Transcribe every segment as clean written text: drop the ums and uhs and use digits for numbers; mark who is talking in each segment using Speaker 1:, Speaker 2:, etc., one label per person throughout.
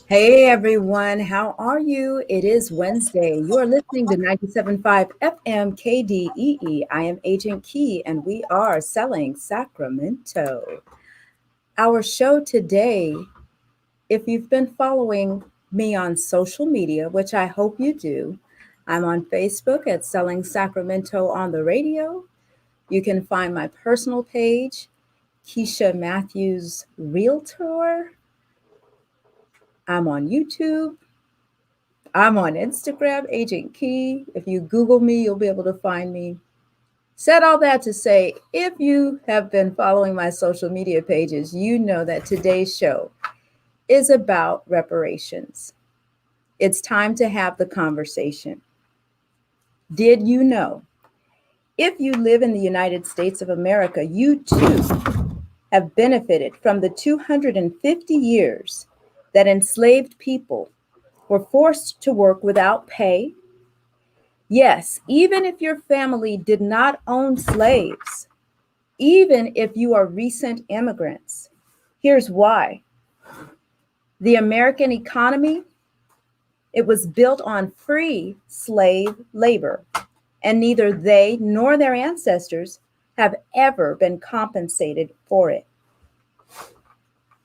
Speaker 1: Hey everyone, how are you? It is Wednesday. You are listening to 97.5 FM KDEE. I am Agent Key and we are selling Sacramento. Our show today, if you've been following me on social media, which I hope you do, I'm on Facebook at Selling Sacramento on the radio. You can find my personal page, Keisha Matthews Realtor. I'm on YouTube. I'm on Instagram, Agent Key. If you Google me, you'll be able to find me. Said all that to say, if you have been following my social media pages, you know that today's show is about reparations. It's time to have the conversation. Did you know? If you live in the United States of America, you too have benefited from the 250 years that enslaved people were forced to work without pay. Yes, even if your family did not own slaves, even if you are recent immigrants. Here's why. The American economy, it was built on free slave labor, and neither they nor their ancestors have ever been compensated for it.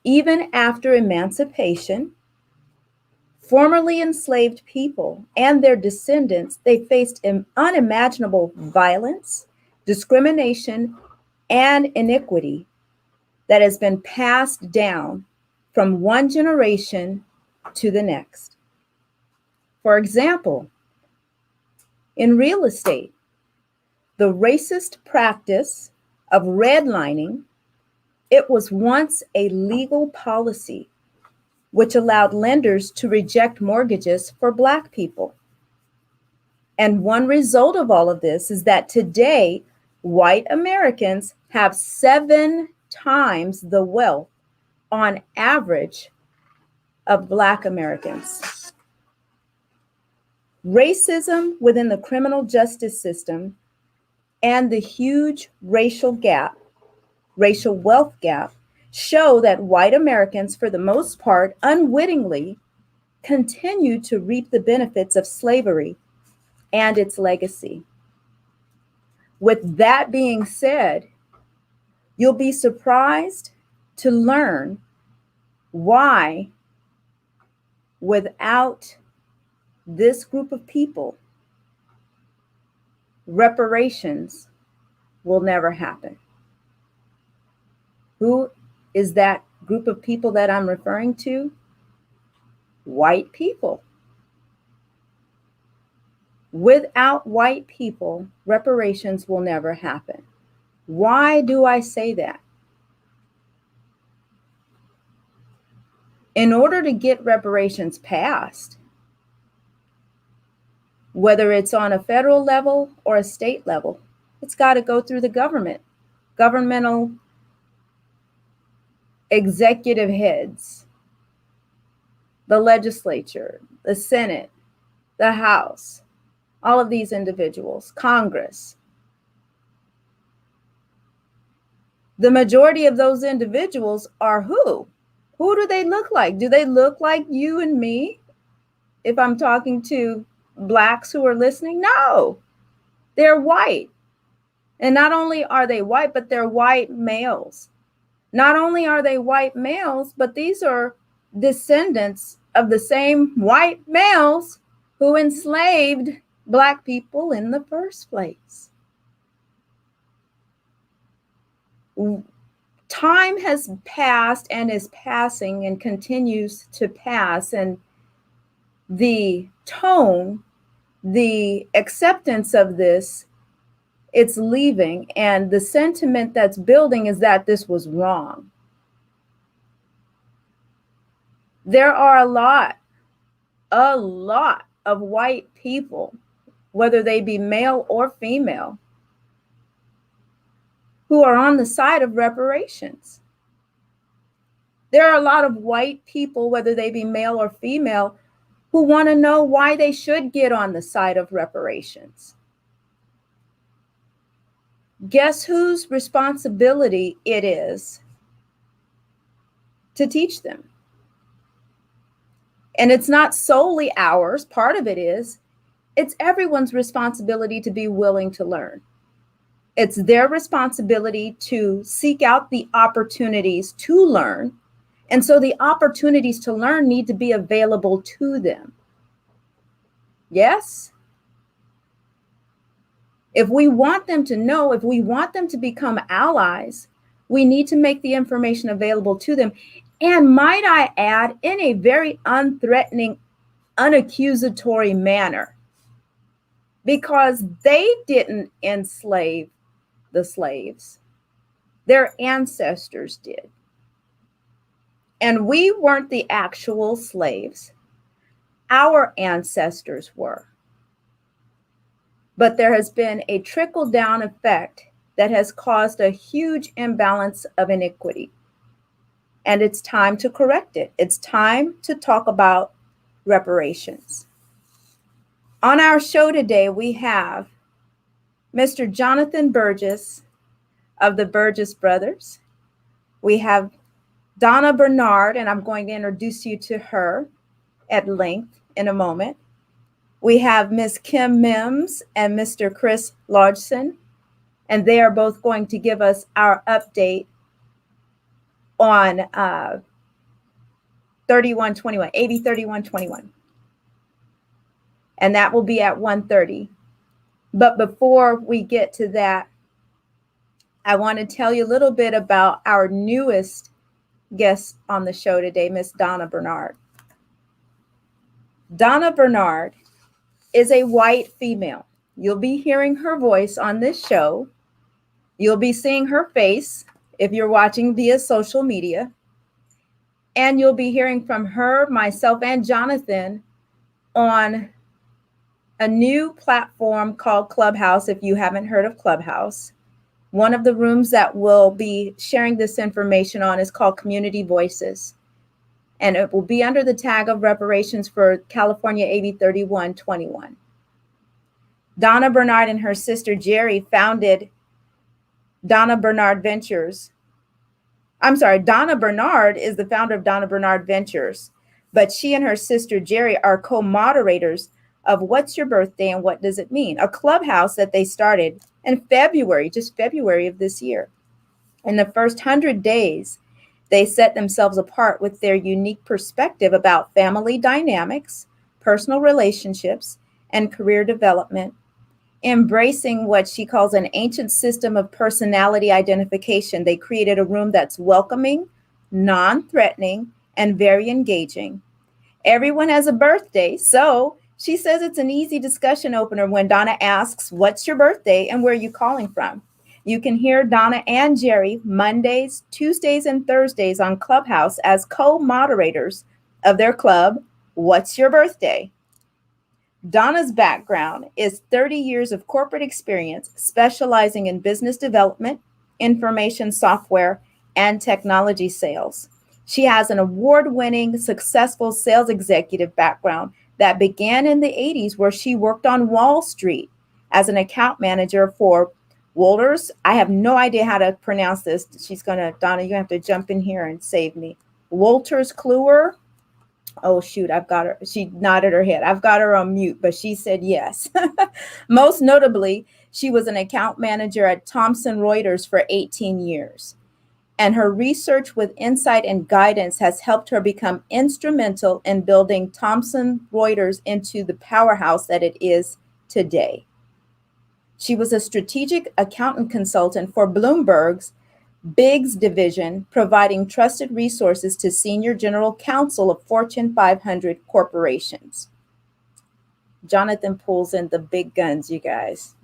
Speaker 1: Even after emancipation, formerly enslaved people and their descendants, they faced unimaginable violence, discrimination, and iniquity that has been passed down from one generation to the next. For example, in real estate, the racist practice of redlining, it was once a legal policy which allowed lenders to reject mortgages for Black people. And one result of all of this is that today, white Americans have 7 times the wealth on average of Black Americans. Racism within the criminal justice system and the huge racial wealth gap, show that white Americans, for the most part, unwittingly continue to reap the benefits of slavery and its legacy. With that being said, you'll be surprised to learn why, without this group of people, reparations will never happen. Who is that group of people that I'm referring to? White people. Without white people, reparations will never happen. Why do I say that? In order to get reparations passed, whether it's on a federal level or a state level, it's got to go through the governmental executive heads, the legislature, the Senate, the House, all of these individuals, Congress. The majority of those individuals are who? Who do they look like? Do they look like you and me? If I'm talking to Blacks who are listening, no, they're white. And not only are they white, but they're white males. Not only are they white males, but these are descendants of the same white males who enslaved Black people in the first place. Time has passed and is passing and continues to pass, and the tone, the acceptance of this, it's leaving, and the sentiment that's building is that this was wrong. There are a lot of white people, whether they be male or female, who are on the side of reparations. There are a lot of white people, whether they be male or female, who want to know why they should get on the side of reparations. Guess whose responsibility it is to teach them? And it's not solely ours. Part of it is, it's everyone's responsibility to be willing to learn. It's their responsibility to seek out the opportunities to learn. And so the opportunities to learn need to be available to them. Yes? If we want them to know, if we want them to become allies, we need to make the information available to them. And might I add, in a very unthreatening, unaccusatory manner, because they didn't enslave the slaves. Their ancestors did. And we weren't the actual slaves. Our ancestors were. But there has been a trickle-down effect that has caused a huge imbalance of inequity. And it's time to correct it. It's time to talk about reparations. On our show today, we have Mr. Jonathan Burgess of the Burgess Brothers. We have Donna Bernard, and I'm going to introduce you to her at length in a moment. We have Ms. Kim Mims and Mr. Chris Lodgson, and they are both going to give us our update on 3121, AB 3121. And that will be at 1:30. But before we get to that, I want to tell you a little bit about our newest guest on the show today, Miss Donna Bernard. Donna Bernard is a white female. You'll be hearing her voice on this show. You'll be seeing her face if you're watching via social media. And you'll be hearing from her, myself, and Jonathan on a new platform called Clubhouse, if you haven't heard of Clubhouse. One of the rooms that we'll be sharing this information on is called Community Voices. And it will be under the tag of reparations for California AB 3121. Donna Bernard and her sister Jerry founded Donna Bernard Ventures. I'm sorry, Donna Bernard is the founder of Donna Bernard Ventures, but she and her sister Jerry are co-moderators of What's Your Birthday and What Does It Mean? A clubhouse that they started in February, just February of this year. In the first 100 days, they set themselves apart with their unique perspective about family dynamics, personal relationships, and career development, embracing what she calls an ancient system of personality identification. They created a room that's welcoming, non-threatening, and very engaging. Everyone has a birthday, so she says it's an easy discussion opener when Donna asks, "What's your birthday and where are you calling from?" You can hear Donna and Jerry Mondays, Tuesdays, and Thursdays on Clubhouse as co-moderators of their club, What's Your Birthday? Donna's background is 30 years of corporate experience specializing in business development, information software, and technology sales. She has an award-winning, successful sales executive background that began in the 80s, where she worked on Wall Street as an account manager for Wolters. I have no idea how to pronounce this. Donna, you have to jump in here and save me. Wolters Kluwer. Oh, shoot, I've got her. She nodded her head. I've got her on mute, but she said yes. Most notably, she was an account manager at Thomson Reuters for 18 years. And her research with insight and guidance has helped her become instrumental in building Thomson Reuters into the powerhouse that it is today. She was a strategic accountant consultant for Bloomberg's Biggs division, providing trusted resources to senior general counsel of Fortune 500 corporations. Jonathan pulls in the big guns, you guys.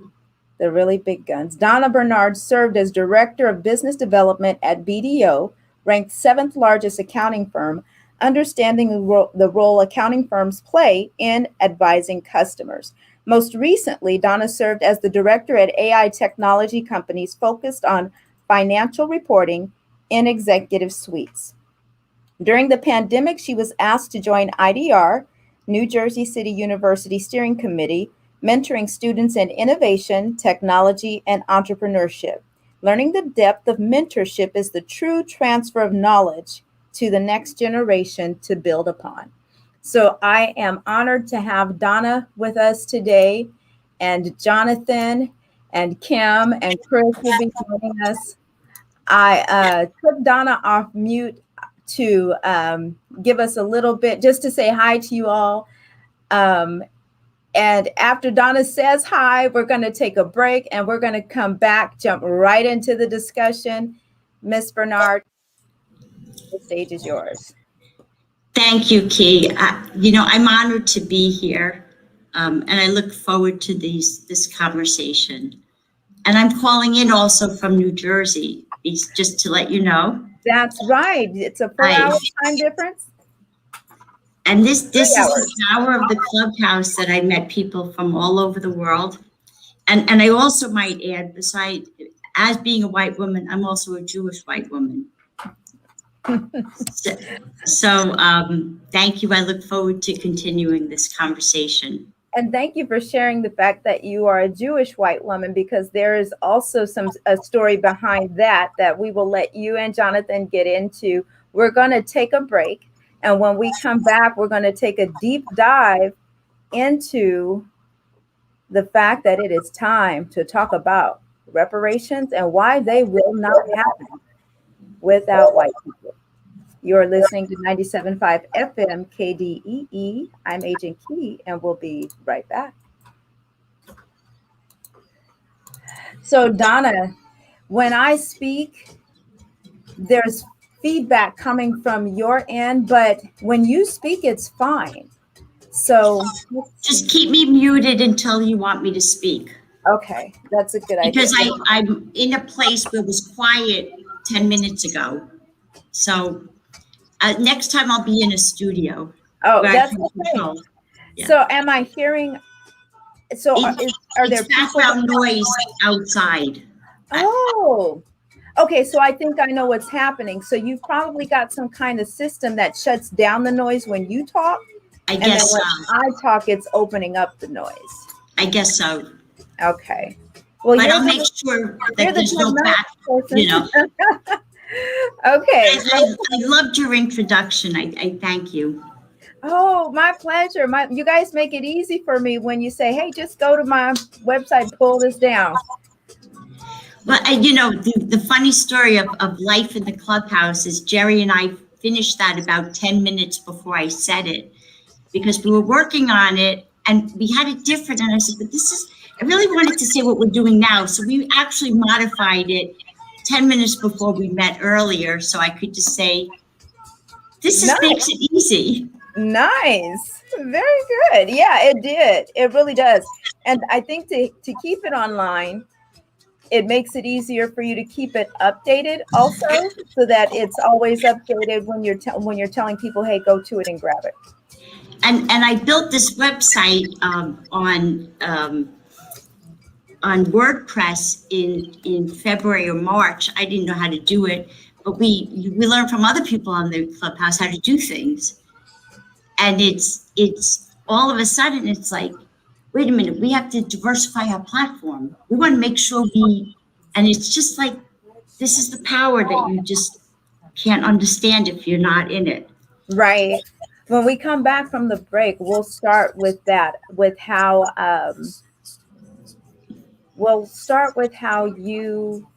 Speaker 1: The really big guns. Donna Bernard served as director of business development at BDO, ranked 7th largest accounting firm, understanding the role accounting firms play in advising customers. Most recently, Donna served as the director at AI technology companies focused on financial reporting in executive suites. During the pandemic, she was asked to join IDR, New Jersey City University Steering Committee, mentoring students in innovation, technology, and entrepreneurship. Learning the depth of mentorship is the true transfer of knowledge to the next generation to build upon. So I am honored to have Donna with us today, and Jonathan and Kim and Chris will be joining us. I took Donna off mute to give us a little bit, just to say hi to you all. And after Donna says hi, we're going to take a break and we're going to come back, jump right into the discussion. Miss Bernard, the stage is yours.
Speaker 2: Thank you, Key. I'm honored to be here, and I look forward to this conversation. And I'm calling in also from New Jersey, just to let you know.
Speaker 1: That's right. It's a 4-hour time difference.
Speaker 2: And this is the power of the clubhouse, that I met people from all over the world. And I also might add, besides, as being a white woman, I'm also a Jewish white woman. So thank you. I look forward to continuing this conversation.
Speaker 1: And thank you for sharing the fact that you are a Jewish white woman, because there is also a story behind that we will let you and Jonathan get into. We're going to take a break. And when we come back, we're going to take a deep dive into the fact that it is time to talk about reparations and why they will not happen without white people. You're listening to 97.5 FM KDEE. I'm Agent Key, and we'll be right back. So, Donna, when I speak, there's feedback coming from your end, but when you speak, it's fine. So
Speaker 2: just keep me muted until you want me to speak.
Speaker 1: Okay, that's a good idea.
Speaker 2: Because I'm in a place where it was quiet 10 minutes ago. So next time I'll be in a studio.
Speaker 1: Oh, that's okay. Yeah. So am I hearing, so are there
Speaker 2: background noise outside?
Speaker 1: Oh, okay. So I think I know what's happening. So you've probably got some kind of system that shuts down the noise when you talk.
Speaker 2: I guess so.
Speaker 1: When I talk, it's opening up the noise.
Speaker 2: I guess so.
Speaker 1: Okay. Well,
Speaker 2: but I'll make sure that there's no back,
Speaker 1: Okay.
Speaker 2: I loved your introduction. I thank you.
Speaker 1: Oh, my pleasure. You guys make it easy for me when you say, hey, just go to my website, pull this down.
Speaker 2: Well, the funny story of life in the clubhouse is Jerry and I finished that about 10 minutes before I said it, because we were working on it and we had it different. And I said, but I really wanted to say what we're doing now. So we actually modified it 10 minutes before we met earlier. So I could just say, this makes it easy.
Speaker 1: Nice. Very good. Yeah, it did. It really does. And I think to keep it online, it makes it easier for you to keep it updated also, so that it's always updated when you're telling people, hey, go to it and grab it.
Speaker 2: And I built this website on WordPress in February or March. I didn't know how to do it, but we learned from other people on the clubhouse how to do things. And it's all of a sudden it's like, wait a minute, we have to diversify our platform. We want to make sure and it's just like, this is the power that you just can't understand if you're not in it.
Speaker 1: Right. When we come back from the break, we'll start with that, with how you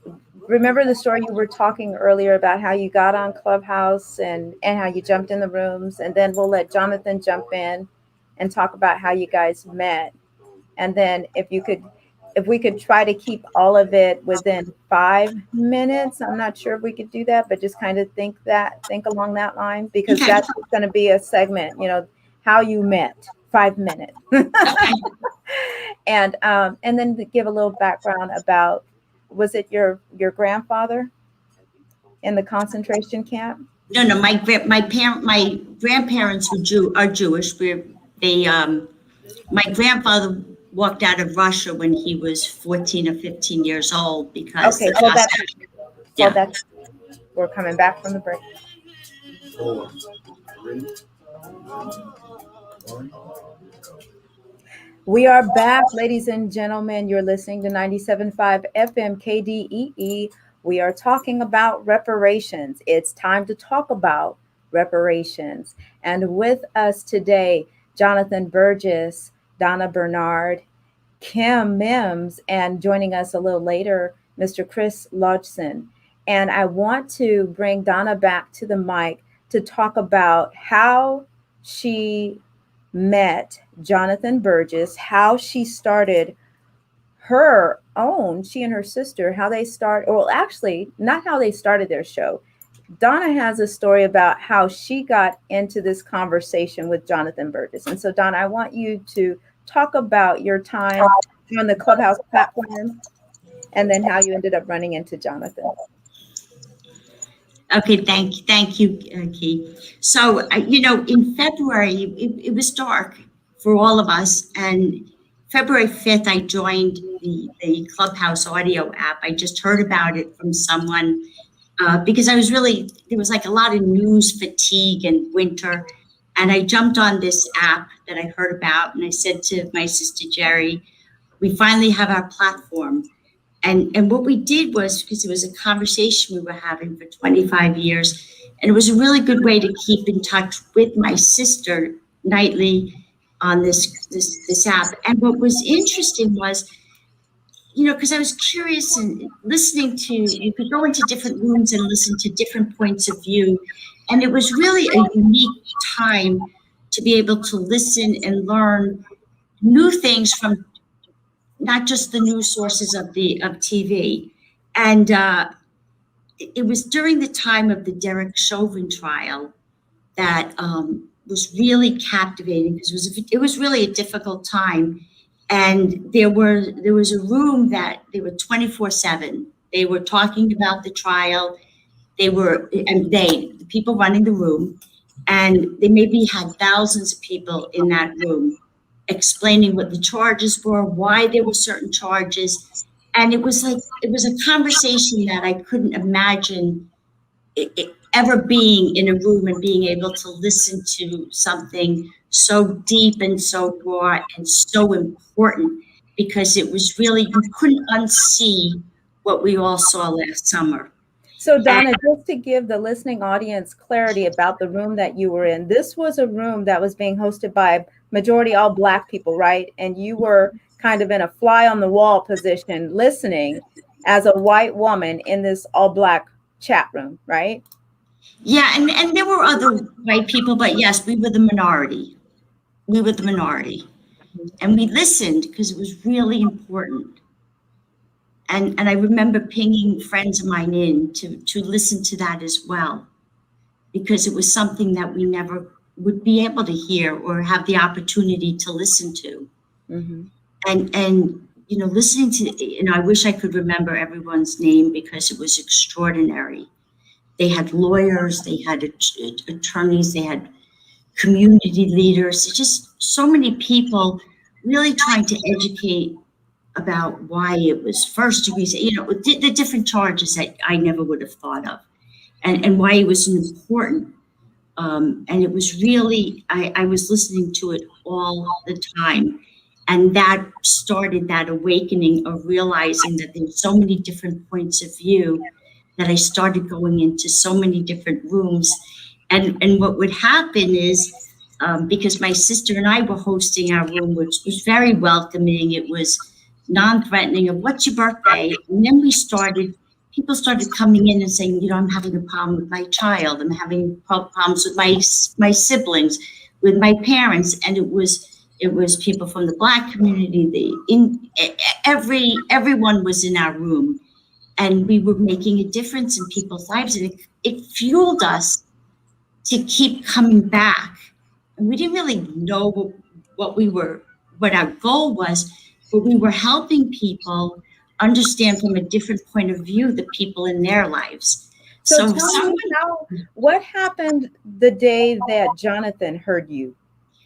Speaker 1: remember the story you were talking earlier about how you got on Clubhouse and how you jumped in the rooms, and then we'll let Jonathan jump in and talk about how you guys met. And then if we could try to keep all of it within 5 minutes. I'm not sure if we could do that, but just kind of think along that line, because that's going to be a segment, how you met, 5 minutes. And then to give a little background about, was it your grandfather in the concentration camp?
Speaker 2: No, my grandparents are Jewish. My grandfather walked out of Russia when he was 14 or 15 years old because
Speaker 1: we're coming back from the break. We are back, ladies and gentlemen. You're listening to 97.5 FM KDEE. We are talking about reparations. It's time to talk about Reparations. And with us today, Jonathan Burgess, Donna Bernard, Kim Mims, and joining us a little later, Mr. Chris Lodgson. And I want to bring Donna back to the mic to talk about how she met Jonathan Burgess, how she started her own, she and her sister, how they start, well, actually, not how they started their show. Donna has a story about how she got into this conversation with Jonathan Burgess. And so, Donna, I want you to talk about your time on the Clubhouse platform and then how you ended up running into Jonathan.
Speaker 2: Okay, thank you, Key. So, in February, it was dark for all of us. And February 5th, I joined the Clubhouse audio app. I just heard about it from someone because there was like a lot of news fatigue and winter. And I jumped on this app that I heard about. And I said to my sister, Jerry, we finally have our platform. And what we did was, because it was a conversation we were having for 25 years, and it was a really good way to keep in touch with my sister nightly on this app. And what was interesting was, because I was curious and listening to, you could go into different rooms and listen to different points of view. And it was really a unique time to be able to listen and learn new things from not just the news sources of TV. And it was during the time of the Derek Chauvin trial that was really captivating, because it was really a difficult time. And there was a room that they were 24/7. They were talking about the trial. The people running the room, and they maybe had thousands of people in that room, explaining what the charges were, why there were certain charges. And it was a conversation that I couldn't imagine it ever being in a room and being able to listen to something so deep and so broad and so important, because it was really, you couldn't unsee what we all saw last summer.
Speaker 1: So, Donna, just to give the listening audience clarity about the room that you were in, this was a room that was being hosted by majority all Black people, right? And you were kind of in a fly on the wall position, listening as a white woman in this all Black chat room, right?
Speaker 2: Yeah, and there were other white people, but yes, we were the minority. And we listened because it was really important. And I remember pinging friends of mine in to listen to that as well, because it was something that we never would be able to hear or have the opportunity to listen to.
Speaker 1: Mm-hmm.
Speaker 2: And listening to, I wish I could remember everyone's name, because it was extraordinary. They had lawyers, they had attorneys, they had community leaders, just so many people really trying to educate about why it was first degree, the different charges that I never would have thought of, and why it was important. And it was really, I was listening to it all the time. And that started that awakening of realizing that there's so many different points of view, that I started going into so many different rooms. And what would happen is, because my sister and I were hosting our room, which was very welcoming, it was non-threatening of what's your birthday? And then people started coming in and saying, I'm having a problem with my child. I'm having problems with my siblings, with my parents. And it was people from the Black community. Everyone was in our room, and we were making a difference in people's lives. And it fueled us to keep coming back. And we didn't really know what our goal was, but we were helping people understand from a different point of view the people in their lives.
Speaker 1: So tell me what happened the day that Jonathan heard you?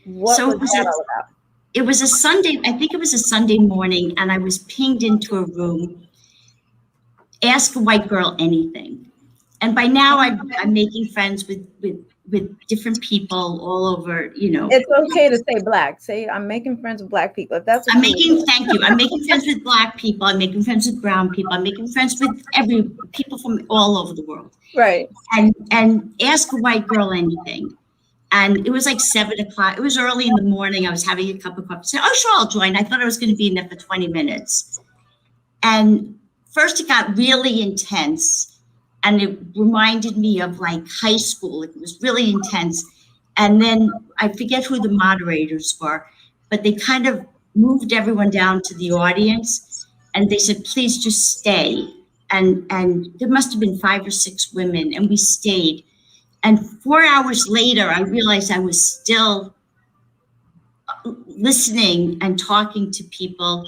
Speaker 1: What was that all about?
Speaker 2: It was a Sunday, I think it was a Sunday morning, and I was pinged into a room, ask a white girl anything. And by now I'm making friends with with different people all over, you know.
Speaker 1: It's okay to say black. Say, I'm making friends with black people. If that's what
Speaker 2: Thank you. I'm making friends with black people. I'm making friends with brown people. I'm making friends with people from all over the world.
Speaker 1: Right.
Speaker 2: And ask a white girl anything. And it was like 7 o'clock. It was early in the morning. I was having a cup of coffee. I said, oh, sure, I'll join. I thought I was going to be in there for 20 minutes. And first it got really intense. And it reminded me of like high school. It was really intense. And then I forget who the moderators were, but they kind of moved everyone down to the audience. And they said, please just stay. And there must have been 5 or 6 women, and we stayed. And 4 hours later, I realized I was still listening and talking to people,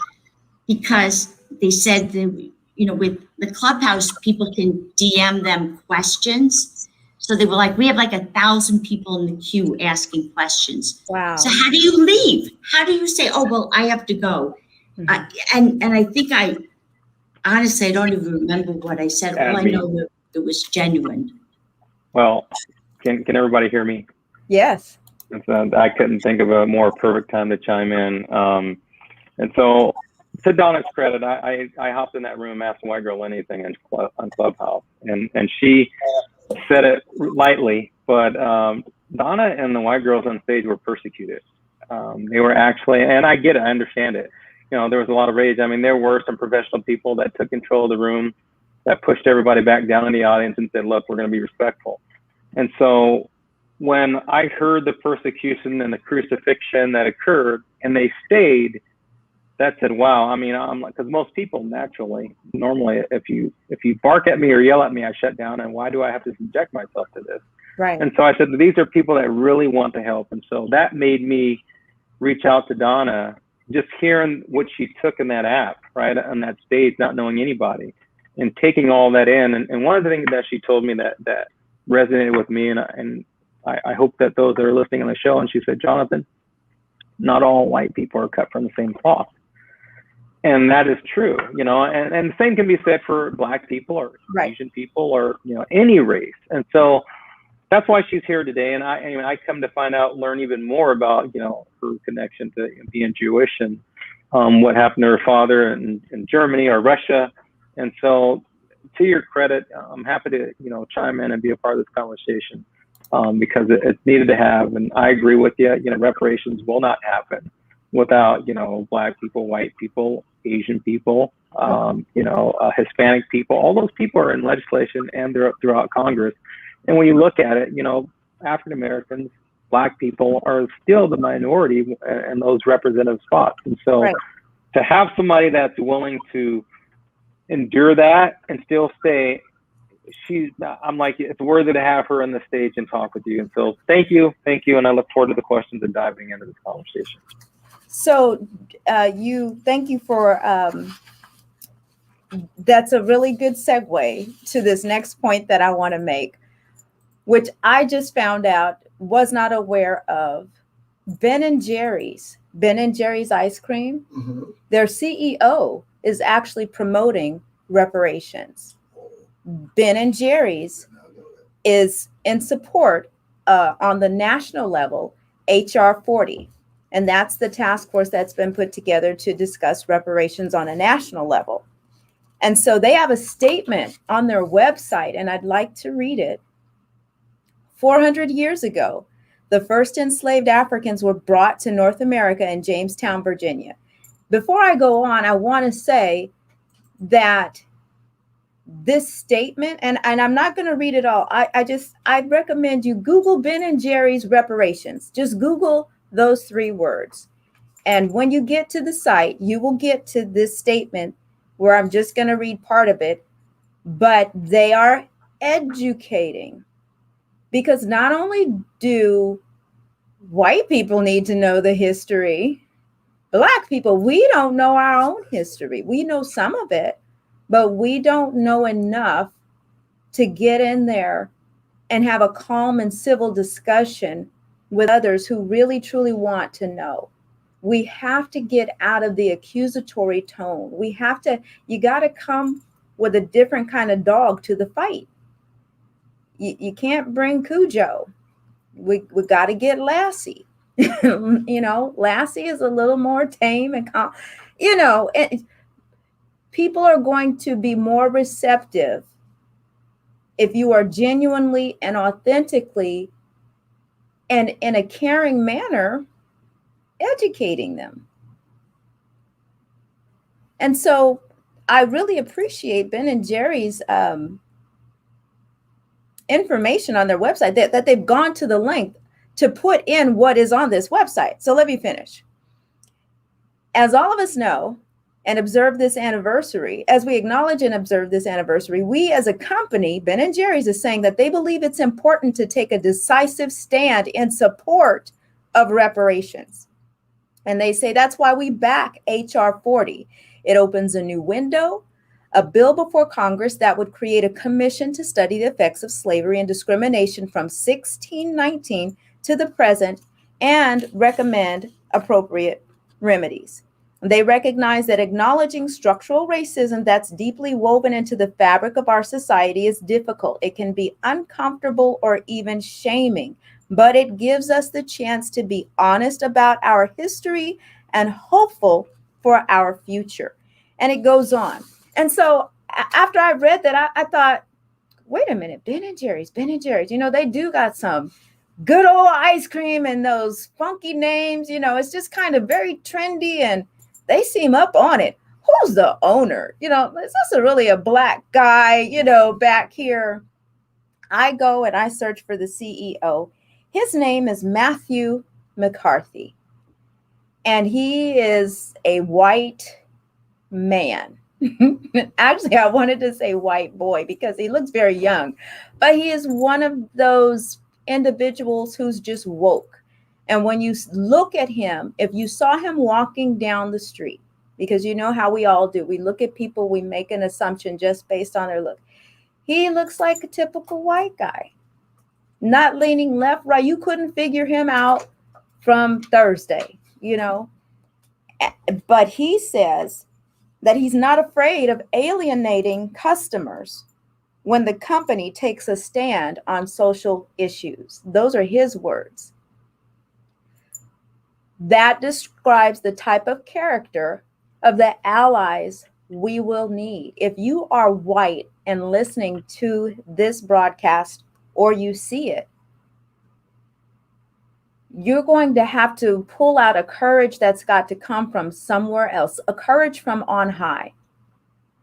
Speaker 2: because they said that, you know, with the Clubhouse, people can DM them questions. So they were like, we have like 1,000 people in the queue asking questions.
Speaker 1: Wow.
Speaker 2: So how do you leave? How do you say, oh, well, I have to go? And I think honestly, I don't even remember what I said. All I know that it was genuine.
Speaker 3: Well, can everybody hear me?
Speaker 1: Yes.
Speaker 3: I couldn't think of a more perfect time to chime in. And so, to Donna's credit, I hopped in that room, asked a white girl anything on Clubhouse, and she said it lightly, but Donna and the white girls on stage were persecuted. They were actually, and I get it, I understand it. You know, there was a lot of rage. I mean, there were some professional people that took control of the room, that pushed everybody back down in the audience and said, look, we're going to be respectful. And so when I heard the persecution and the crucifixion that occurred and they stayed, that said, wow. I mean, I'm like, because most people normally, if you bark at me or yell at me, I shut down. And why do I have to subject myself to this?
Speaker 1: Right.
Speaker 3: And so I said, these are people that really want to help. And so that made me reach out to Donna, just hearing what she took in that app, right, on that stage, not knowing anybody, and taking all that in. And one of the things that she told me that resonated with me, and I hope that those that are listening on the show, and she said, Jonathan, not all white people are cut from the same cloth. And that is true, you know, and the same can be said for black people or Asian people or, you know, any race. And so that's why she's here today. And I come to learn even more about, you know, her connection to being Jewish and what happened to her father in Germany or Russia. And so, to your credit, I'm happy to, you know, chime in and be a part of this conversation because it's needed to have. And I agree with you. You know, reparations will not happen without, you know, black people, white people, Asian people, you know, Hispanic people. All those people are in legislation and they're throughout Congress. And when you look at it, you know, African Americans, black people are still the minority in those representative spots. And so to have somebody that's willing to endure that and still stay, I'm like, it's worthy to have her on the stage and talk with you. And so thank you. And I look forward to the questions and diving into this conversation.
Speaker 1: So thank you for, that's a really good segue to this next point that I want to make, which I just found out, was not aware of. Ben & Jerry's ice cream, their CEO is actually promoting reparations. Ben & Jerry's is in support on the national level, HR 40. And that's the task force that's been put together to discuss reparations on a national level. And so they have a statement on their website, and I'd like to read it. 400 years ago, the first enslaved Africans were brought to North America in Jamestown, Virginia. Before I go on, I want to say that this statement, and I'm not going to read it all. I recommend you Google Ben & Jerry's reparations. Just Google those 3 words. And when you get to the site, you will get to this statement where I'm just going to read part of it, but they are educating, because not only do white people need to know the history, Black people, we don't know our own history. We know some of it, but we don't know enough to get in there and have a calm and civil discussion with others who really, truly want to know. We have to get out of the accusatory tone. You got to come with a different kind of dog to the fight. You can't bring Cujo. we got to get Lassie. Lassie is a little more tame and people are going to be more receptive if you are genuinely and authentically and in a caring manner educating them. And so I really appreciate Ben and Jerry's information on their website, that they've gone to the length to put in what is on this website. So let me finish. As all of us know and observe this anniversary, as we acknowledge and observe this anniversary, we as a company, Ben and Jerry's, is saying that they believe it's important to take a decisive stand in support of reparations. And they say that's why we back HR 40. It opens a new window, a bill before Congress that would create a commission to study the effects of slavery and discrimination from 1619 to the present and recommend appropriate remedies. They recognize that acknowledging structural racism that's deeply woven into the fabric of our society is difficult. It can be uncomfortable or even shaming, but it gives us the chance to be honest about our history and hopeful for our future. And it goes on. And so after I read that, I thought, wait a minute, Ben and Jerry's, they do got some good old ice cream and those funky names, it's just kind of very trendy and they seem up on it. Who's the owner? Is this really a black guy, back here? I go and I search for the CEO. His name is Matthew McCarthy. And he is a white man. Actually, I wanted to say white boy because he looks very young, but he is one of those individuals who's just woke. And when you look at him, if you saw him walking down the street, because you know how we all do, we look at people, we make an assumption just based on their look. He looks like a typical white guy, not leaning left, right. You couldn't figure him out from Thursday, But he says that he's not afraid of alienating customers when the company takes a stand on social issues. Those are his words. That describes the type of character of the allies we will need. If you are white and listening to this broadcast or you see it, you're going to have to pull out a courage that's got to come from somewhere else, a courage from on high,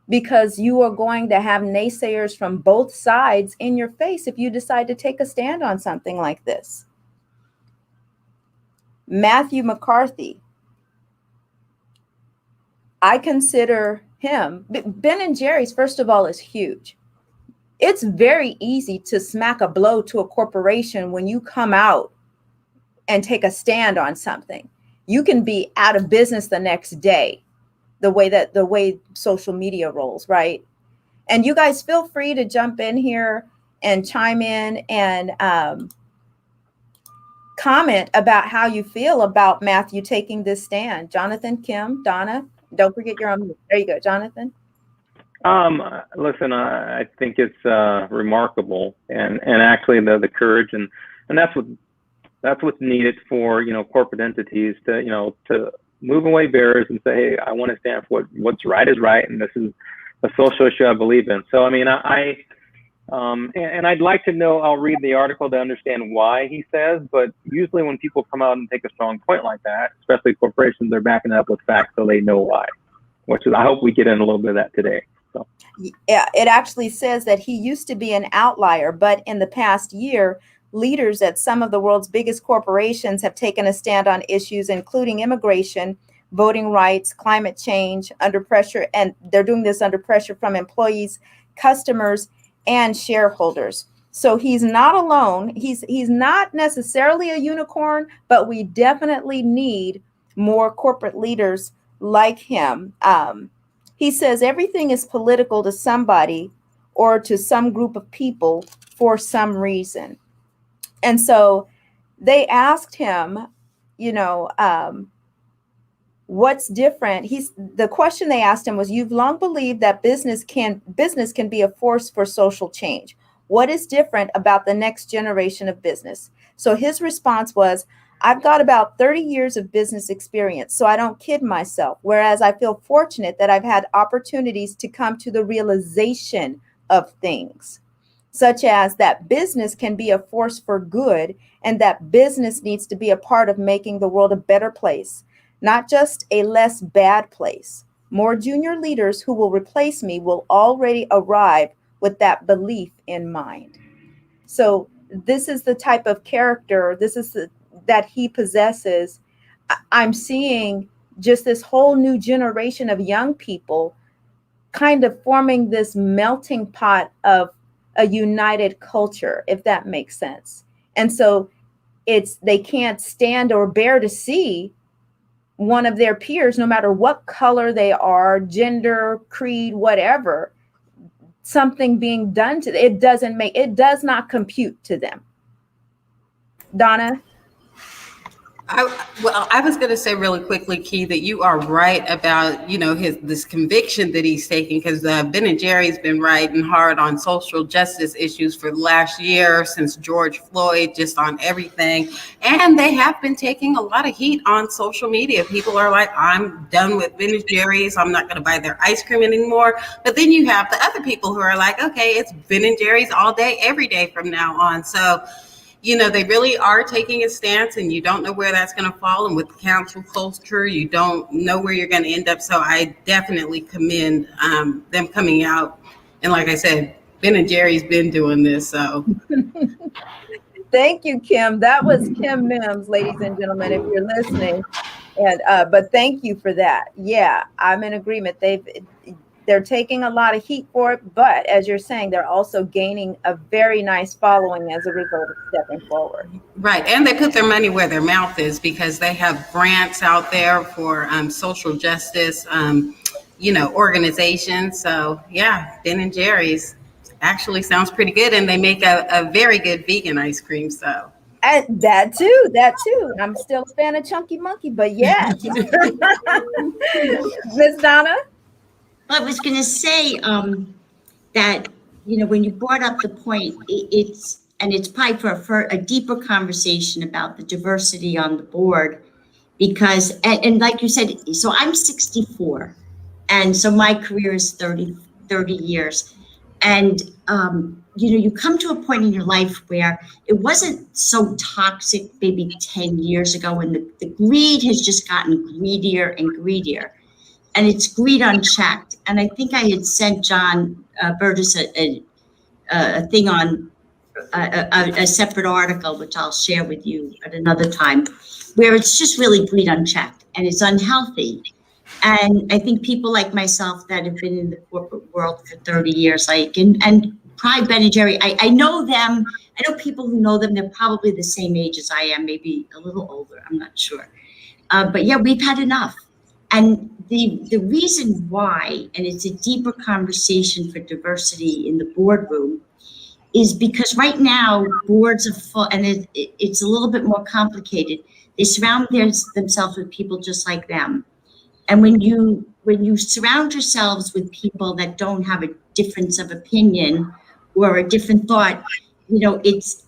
Speaker 1: because you are going to have naysayers from both sides in your face if you decide to take a stand on something like this. Matthew McCarthy, I consider him, Ben and Jerry's, first of all, is huge. It's very easy to smack a blow to a corporation when you come out and take a stand on something. You can be out of business the next day, the way social media rolls, right? And you guys feel free to jump in here and chime in and comment about how you feel about Matthew taking this stand. Jonathan, Kim, Donna, don't forget you're on mute. There you go, Jonathan.
Speaker 3: Listen, I think it's remarkable, and actually the courage, and that's what's needed for corporate entities to move away barriers and say, hey, I want to stand for what's right is right, and this is a social issue I believe in. So I mean, and I'd like to know, I'll read the article to understand why he says, but usually when people come out and take a strong point like that, especially corporations, they're backing it up with facts so they know why, which is, I hope we get in a little bit of that today. So.
Speaker 1: Yeah, it actually says that he used to be an outlier, but in the past year, leaders at some of the world's biggest corporations have taken a stand on issues including immigration, voting rights, climate change, under pressure, and they're doing this under pressure from employees, customers, and shareholders. So he's not alone. He's not necessarily a unicorn, but we definitely need more corporate leaders like him. He says everything is political to somebody or to some group of people for some reason. And so they asked him, what's different? The question they asked him was, you've long believed that business can be a force for social change. What is different about the next generation of business? So his response was, I've got about 30 years of business experience, so I don't kid myself. Whereas I feel fortunate that I've had opportunities to come to the realization of things, such as that business can be a force for good and that business needs to be a part of making the world a better place, not just a less bad place. More junior leaders who will replace me will already arrive with that belief in mind. So this is the type of character, that he possesses. I'm seeing just this whole new generation of young people kind of forming this melting pot of a united culture, if that makes sense. And so they can't stand or bear to see one of their peers, no matter what color they are, gender, creed, whatever, something being done to them. It does not compute to them. Donna?
Speaker 4: I was going to say really quickly, Key, that you are right about, this conviction that he's taking, because Ben and Jerry's been riding hard on social justice issues for the last year, since George Floyd, just on everything. And they have been taking a lot of heat on social media. People are like, I'm done with Ben and Jerry's. I'm not going to buy their ice cream anymore. But then you have the other people who are like, okay, it's Ben and Jerry's all day, every day from now on. So they really are taking a stance, and you don't know where that's going to fall. And with the cancel culture, you don't know where you're going to end up. So I definitely commend them coming out. And like I said, Ben and Jerry's been doing this. So
Speaker 1: Thank you, Kim. That was Kim Mims, ladies and gentlemen, if you're listening. And but thank you for that. Yeah, I'm in agreement. They're taking a lot of heat for it, but as you're saying, they're also gaining a very nice following as a result of stepping forward.
Speaker 4: Right. And they put their money where their mouth is, because they have grants out there for social justice, organizations. So yeah, Ben and Jerry's actually sounds pretty good. And they make a very good vegan ice cream. So.
Speaker 1: And that too. I'm still a fan of Chunky Monkey, but yes. Miss Donna?
Speaker 2: I was going to say that, when you brought up the point, it's probably for a deeper conversation about the diversity on the board, because, and like you said, so I'm 64, and so my career is 30 years. And, you come to a point in your life where it wasn't so toxic maybe 10 years ago, and the greed has just gotten greedier and greedier. And it's greed unchecked. And I think I had sent John Burgess a thing on a separate article, which I'll share with you at another time, where it's just really greed unchecked and it's unhealthy. And I think people like myself that have been in the corporate world for 30 years, and probably Ben and Jerry, I know them. I know people who know them. They're probably the same age as I am, maybe a little older. I'm not sure. But yeah, we've had enough. And the reason why, and it's a deeper conversation for diversity in the boardroom, is because right now boards are full, and it's a little bit more complicated. They surround themselves with people just like them. And when you surround yourselves with people that don't have a difference of opinion or a different thought,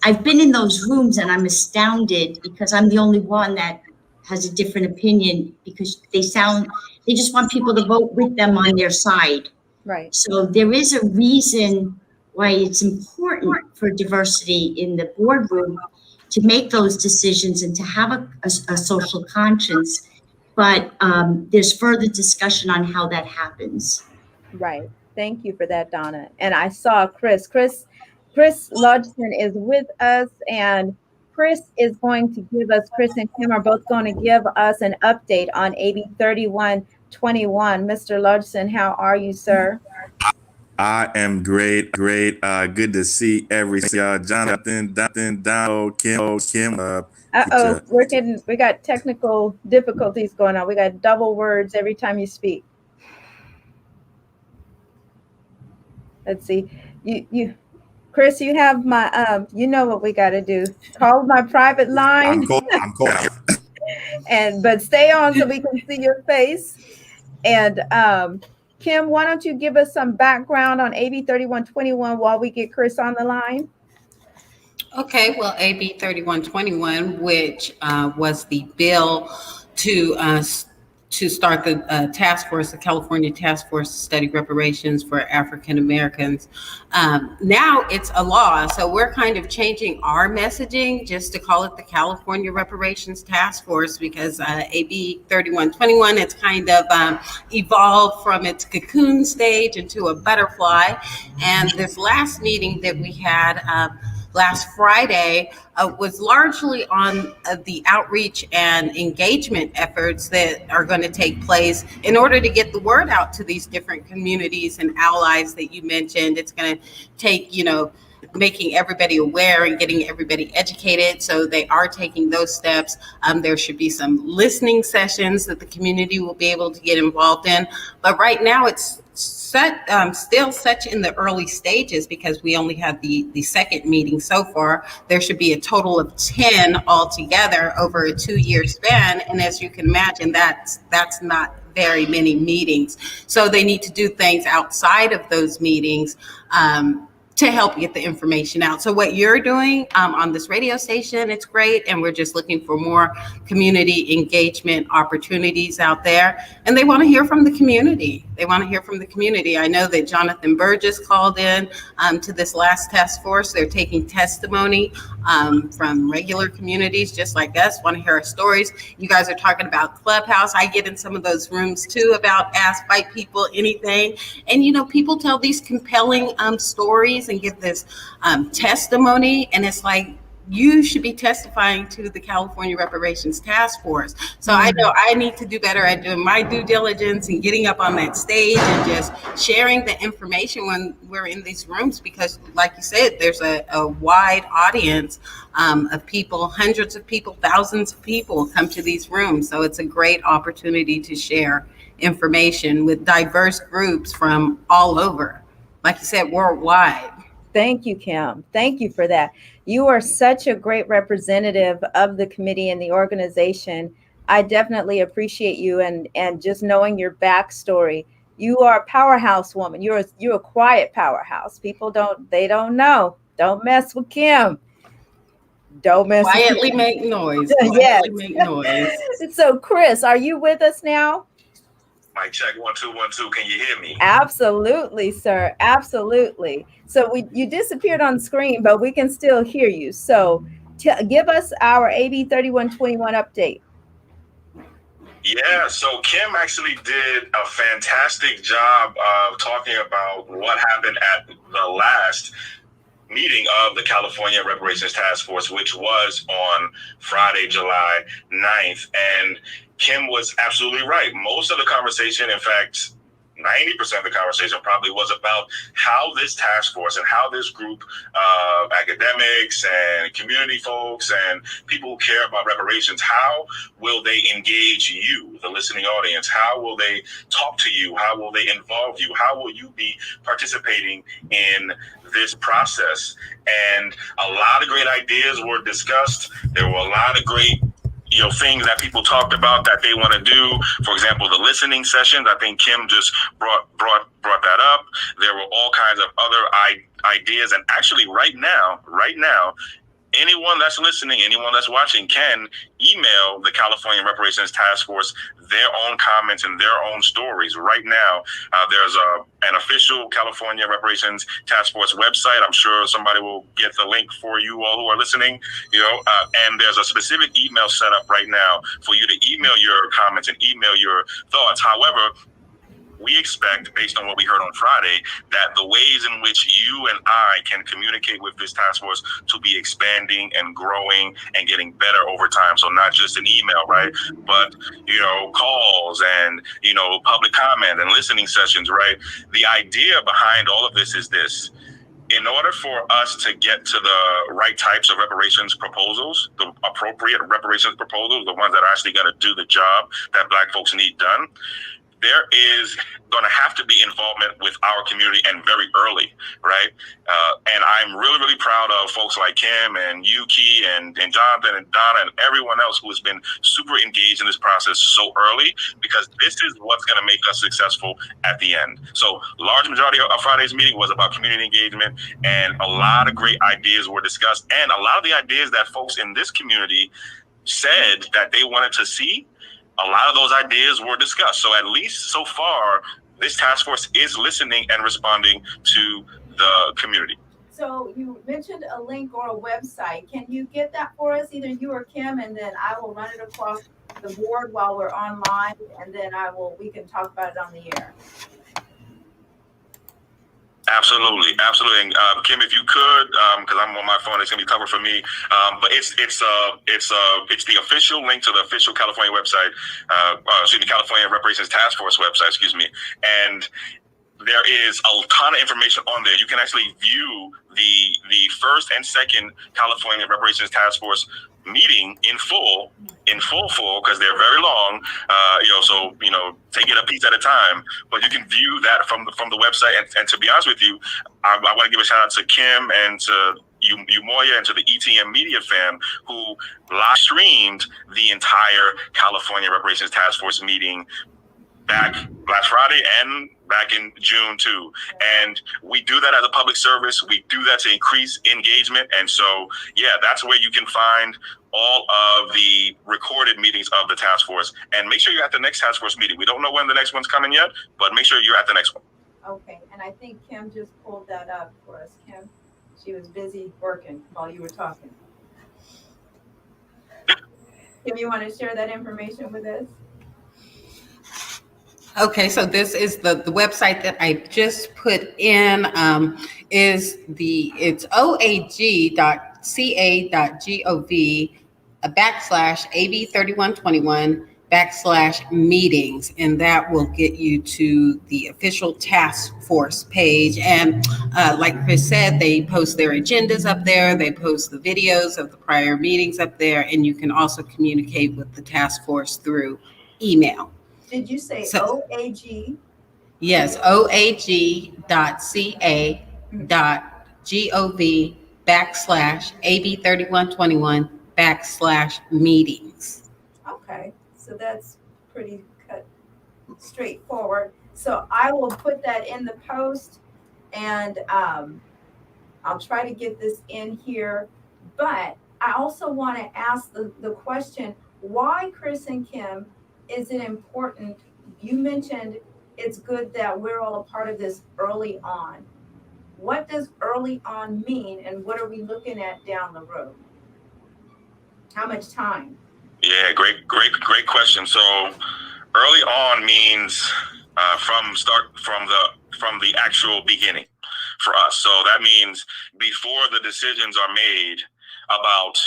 Speaker 2: I've been in those rooms and I'm astounded, because I'm the only one that has a different opinion, because they just want people to vote with them on their side.
Speaker 1: Right.
Speaker 2: So there is a reason why it's important for diversity in the boardroom to make those decisions and to have a social conscience. But there's further discussion on how that happens.
Speaker 1: Right. Thank you for that, Donna. And I saw Chris Ludgson is with us, and Chris and Kim are both going to give us an update on AB 3121. Mr. Ludgson, how are you, sir?
Speaker 5: I am great. Good to see Jonathan, Kim.
Speaker 1: We got technical difficulties going on. We got double words every time you speak. Let's see. You Chris, you have my you know what we got to do. Call my private line.
Speaker 5: I'm cold.
Speaker 1: But stay on so we can see your face. And Kim, why don't you give us some background on AB 3121 while we get Chris on the line?
Speaker 4: Okay, well, AB 3121, which was the bill to to start the task force, the California task force to study reparations for African Americans. Now it's a law, so we're kind of changing our messaging just to call it the California Reparations Task Force because AB 3121, it's kind of evolved from its cocoon stage into a butterfly. And this last meeting that we had last Friday was largely on the outreach and engagement efforts that are going to take place in order to get the word out to these different communities and allies that you mentioned. It's going to take, making everybody aware and getting everybody educated. So they are taking those steps. There should be some listening sessions that the community will be able to get involved in. But right now it's still such in the early stages because we only had the second meeting so far. There should be a total of 10 altogether over a 2-year span. And as you can imagine, that's not very many meetings. So they need to do things outside of those meetings to help get the information out. So what you're doing on this radio station, it's great. And we're just looking for more community engagement opportunities out there. And they want to hear from the community. I know that Jonathan Burgess called in to this last task force. They're taking testimony from regular communities just like us, want to hear our stories. You guys are talking about Clubhouse. I get in some of those rooms too about Ask White People Anything. And, people tell these compelling stories and give this testimony. And it's like, you should be testifying to the California Reparations Task Force. So I know I need to do better at doing my due diligence and getting up on that stage and just sharing the information when we're in these rooms, because like you said, there's a wide audience of people, hundreds of people, thousands of people come to these rooms. So it's a great opportunity to share information with diverse groups from all over, like you said, worldwide.
Speaker 1: Thank you, Kim. Thank you for that. You are such a great representative of the committee and the organization. I definitely appreciate you and just knowing your backstory. You are a powerhouse woman. You're a quiet powerhouse. People don't know. Don't mess with Kim. Don't mess
Speaker 4: Quietly make noise.
Speaker 1: Yes.
Speaker 4: Make noise.
Speaker 1: So, Chris, are you with us now?
Speaker 6: Mic check 1 2 1 2. Can you hear me?
Speaker 1: Absolutely, sir. Absolutely. So you disappeared on screen, but we can still hear you. So give us our AB 3121 update.
Speaker 6: Yeah, so Kim actually did a fantastic job of talking about what happened at the last meeting of the California Reparations Task Force, which was on Friday, July 9th. And Kim was absolutely right. Most of the conversation, in fact, 90% of the conversation probably was about how this task force and how this group of academics and community folks and people who care about reparations, how will they engage you, the listening audience? How will they talk to you? How will they involve you? How will you be participating in this process? And a lot of great ideas were discussed. There were a lot of great things that people talked about that they want to do. For example, the listening sessions. I think Kim just brought that up. There were all kinds of other ideas. And actually right now, anyone that's listening, anyone that's watching can email the California Reparations Task Force their own comments and their own stories. Right now, there's an official California Reparations Task Force website. I'm sure somebody will get the link for you all who are listening, and there's a specific email set up right now for you to email your comments and email your thoughts. However, we expect, based on what we heard on Friday, that the ways in which you and I can communicate with this task force to be expanding and growing and getting better over time. So not just an email, right? But, calls and, public comment and listening sessions, right? The idea behind all of this is this. In order for us to get to the right types of reparations proposals, the appropriate reparations proposals, the ones that are actually going to do the job that Black folks need done, there is going to have to be involvement with our community, and very early, right? And I'm really, really proud of folks like Kim and Yuki and Jonathan and Donna and everyone else who has been super engaged in this process so early, because this is what's going to make us successful at the end. So large majority of Friday's meeting was about community engagement, and a lot of great ideas were discussed, and a lot of the ideas that folks in this community said that they wanted to see, a lot of those ideas were discussed. So at least so far, this task force is listening and responding to the community.
Speaker 1: So you mentioned a link or a website. Can you get that for us, either you or Kim, and then I will run it across the board while we're online, and then we can talk about it on the air.
Speaker 6: Absolutely. And Kim, if you could, because I'm on my phone, it's gonna be covered for me. But it's the official link to the official California website. California Reparations Task Force website. Excuse me. And there is a ton of information on there. You can actually view the first and second California Reparations Task Force meeting in full, because they're very long. So take it a piece at a time. But you can view that from the website. And to be honest with you, I want to give a shout out to Kim and to Umoya and to the ETM Media fam who live streamed the entire California Reparations Task Force meeting back last Friday and back in June too. And we do that as a public service. We do that to increase engagement. And so, yeah, that's where you can find all of the recorded meetings of the task force. And make sure you're at the next task force meeting. We don't know when the next one's coming yet, but make sure you're at the next one.
Speaker 1: Okay, and I think Kim just pulled that up for us. Kim, she was busy working while you were talking. Kim, you want to share that information with us?
Speaker 4: Okay, so this is the website that I just put in. It's oag.cA.gov/AB3121/meetings, and that will get you to the official task force page. And like Chris said, they post their agendas up there. They post the videos of the prior meetings up there, and you can also communicate with the task force through email.
Speaker 1: Did you say OAG?
Speaker 4: Yes, oag.ca.gov/AB3121/meetings.
Speaker 1: Okay, so that's pretty straightforward. So I will put that in the post, and I'll try to get this in here. But I also want to ask the question, why, Chris and Kim, is it important? You mentioned it's good that we're all a part of this early on. What does early on mean, and what are we looking at down the road? How much time?
Speaker 6: Yeah, great question. So early on means from the actual beginning for us. So that means before the decisions are made about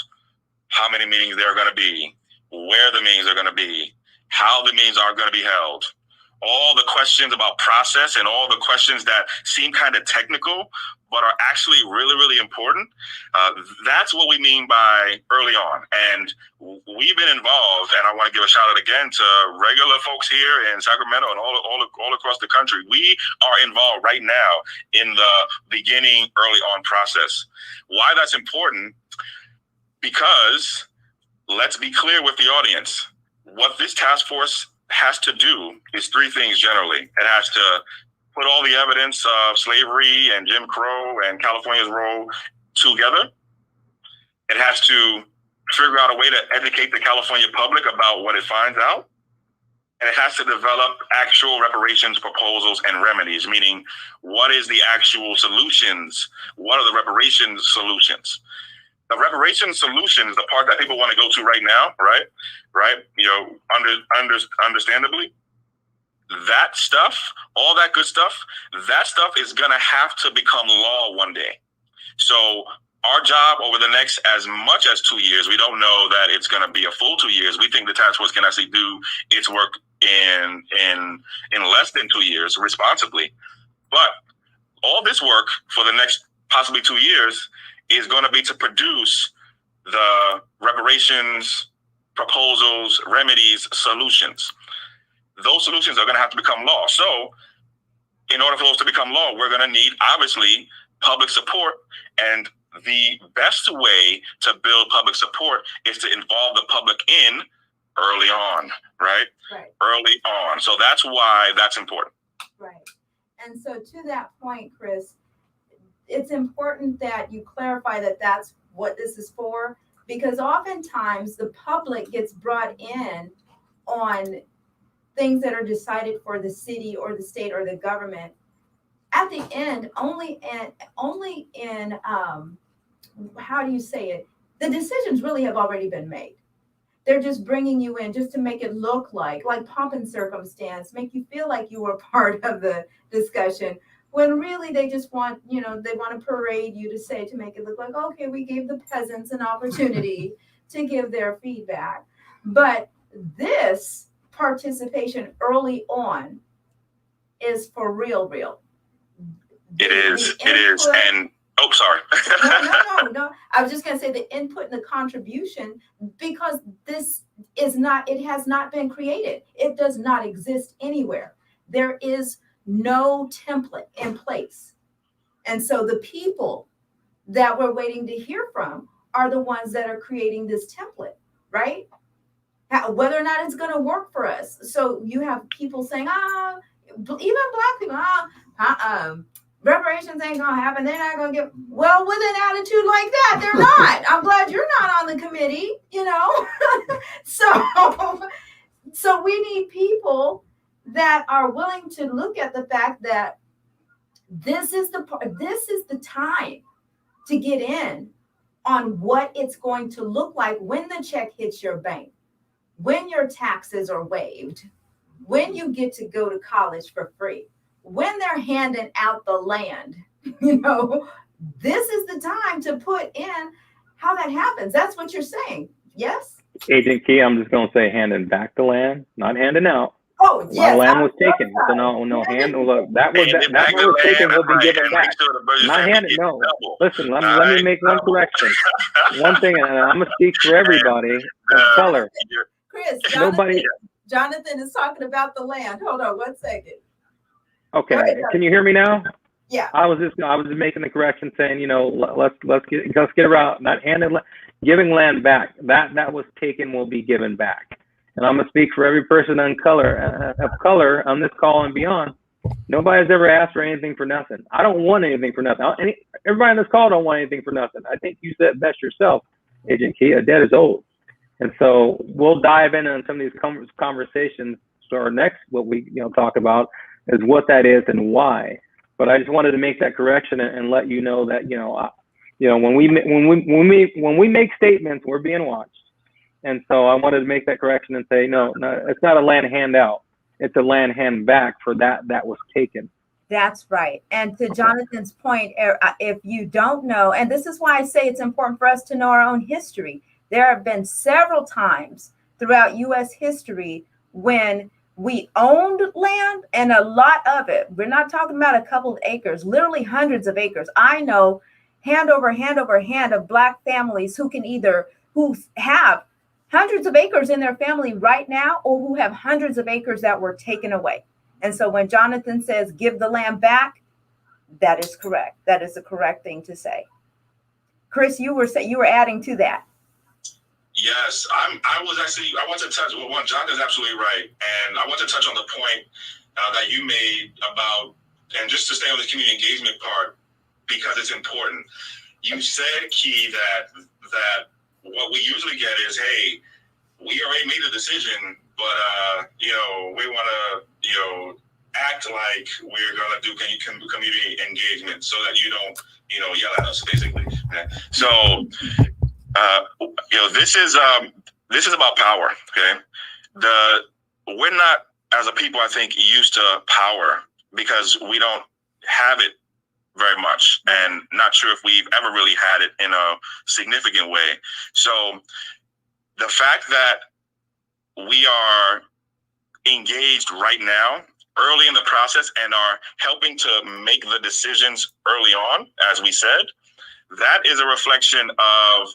Speaker 6: how many meetings there are going to be, where the meetings are going to be, how the meetings are going to be held, all the questions about process and all the questions that seem kind of technical but are actually really, really important. That's what we mean by early on. And we've been involved, and I want to give a shout out again to regular folks here in Sacramento and all across the country. We are involved right now in the beginning early on process. Why that's important? Because let's be clear with the audience. What this task force has to do is three things generally. It has to put all the evidence of slavery and Jim Crow and California's role together. It has to figure out a way to educate the California public about what it finds out. And it has to develop actual reparations proposals and remedies, meaning what is the actual solutions? What are the reparations solutions? The reparations solution is the part that people want to go to right now, right? Understandably, that stuff, all that good stuff, that stuff is going to have to become law one day. So our job over the next as much as 2 years, we don't know that it's going to be a full 2 years. We think the task force can actually do its work in less than 2 years responsibly. But all this work for the next possibly 2 years is going to be to produce the reparations, proposals, remedies, solutions. those solutions are going to have to become law. So in order for those to become law, we're going to need, obviously, public support. And the best way to build public support is to involve the public in early on, right?
Speaker 1: Right.
Speaker 6: Early on. So that's why that's important.
Speaker 1: Right. And so to that point, Chris, it's important that you clarify that that's what this is for, because oftentimes the public gets brought in on things that are decided for the city or the state or the government. At the end, only in how do you say it? The decisions really have already been made. They're just bringing you in just to make it look like pomp and circumstance, make you feel like you were part of the discussion, when really they just want, they want to parade you to make it look like, okay, we gave the peasants an opportunity to give their feedback. But this participation early on is for real.
Speaker 6: It is. And oh, sorry.
Speaker 1: No. I was just going to say the input and the contribution, because this is not, it has not been created. It does not exist anywhere. There is no template in place. And so the people that we're waiting to hear from are the ones that are creating this template, right? Whether or not it's going to work for us. So you have people saying, even Black people, reparations ain't gonna happen. They're not gonna get, well, with an attitude like that, they're not. I'm glad you're not on the committee, So we need people that are willing to look at the fact that this is the time to get in on what it's going to look like when the check hits your bank, when your taxes are waived, when you get to go to college for free, when they're handing out the land. This is the time to put in how that happens. That's what you're saying. Yes?
Speaker 3: Agent Key, I'm just going to say handing back the land, not handing out.
Speaker 1: Oh, yes.
Speaker 3: My land was taken. So no hand. Look, that was taken will be given back. Not handed. No. Listen, let me make one correction. One thing, and I'm going to speak for everybody of color.
Speaker 1: Chris,
Speaker 3: Nobody.
Speaker 1: Jonathan is talking about the land. Hold on 1 second.
Speaker 3: Okay, can you hear me now?
Speaker 1: Yeah.
Speaker 3: I was just making the correction, saying, let's get around not giving land back. That was taken will be given back. And I'm gonna speak for every person of color on this call and beyond. Nobody's ever asked for anything for nothing. I don't want anything for nothing. Everybody on this call don't want anything for nothing. I think you said best yourself, Agent Key. A debt is old, and so we'll dive in on some of these conversations. So our next, what we talk about is what that is and why. But I just wanted to make that correction and let you know that when we make statements, we're being watched. And so I wanted to make that correction and say, no, it's not a land handout. It's a land hand back for that was taken.
Speaker 1: That's right. And to Jonathan's point, if you don't know, and this is why I say it's important for us to know our own history. There have been several times throughout U.S. history when we owned land, and a lot of it, we're not talking about a couple of acres, literally hundreds of acres. I know hand over hand of Black families who have hundreds of acres in their family right now, or who have hundreds of acres that were taken away. And so when Jonathan says give the land back, that is correct. That is the correct thing to say. Chris, you were adding to that.
Speaker 6: Yes, I want to touch, Jonathan's absolutely right. And I want to touch on the point that you made about, and just to stay on the community engagement part, because it's important. You said, Key, that what we usually get is, hey, we already made a decision, but we want to act like we're gonna do community engagement so that you don't yell at us, basically. Okay? So this is about power. Okay, we're not, as a people, I think, used to power because we don't have it very much, and not sure if we've ever really had it in a significant way. So the fact that we are engaged right now, early in the process, and are helping to make the decisions early on, as we said, that is a reflection of